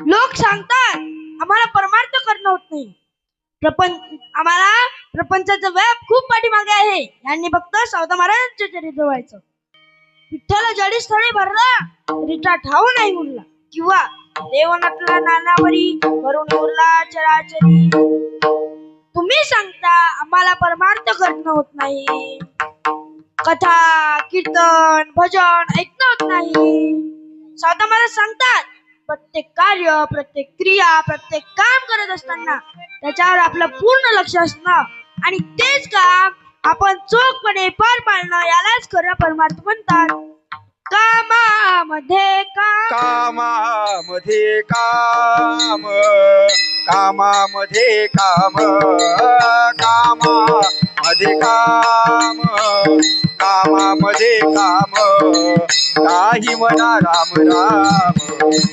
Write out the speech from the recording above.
लोक सांगतात आम्हाला परमार्थ करणं होत नाही. आम्हाला प्रपंचाचं व्याप खूप पाठीमागे आहे. यांनी फक्त सावता महाराजांचे चरित्र व्हायचं. विठ्ठल जडी स्थळी भरला तरीचा ठाव नाही उरला, किंवा देवनातला नानावरी वरून उरला चराचरी. तुम्ही सांगता आम्हाला परमार्थ करणं होत नाही. कथा कीर्तन भजन ऐकणं होत नाही. सावता महाराज सांगतात प्रत्येक कार्य, प्रत्येक क्रिया, प्रत्येक काम करत असताना त्याच्यावर आपलं पूर्ण लक्ष असणं आणि तेच काम आपण चोखपणे पार पाडणं यालाच खरं परमार्थ म्हणतात. कामामध्ये काम, कामामध्ये काम, कामामध्ये काम, कामामध्ये काम, कामामध्ये काम, काही म्हणा राम राम.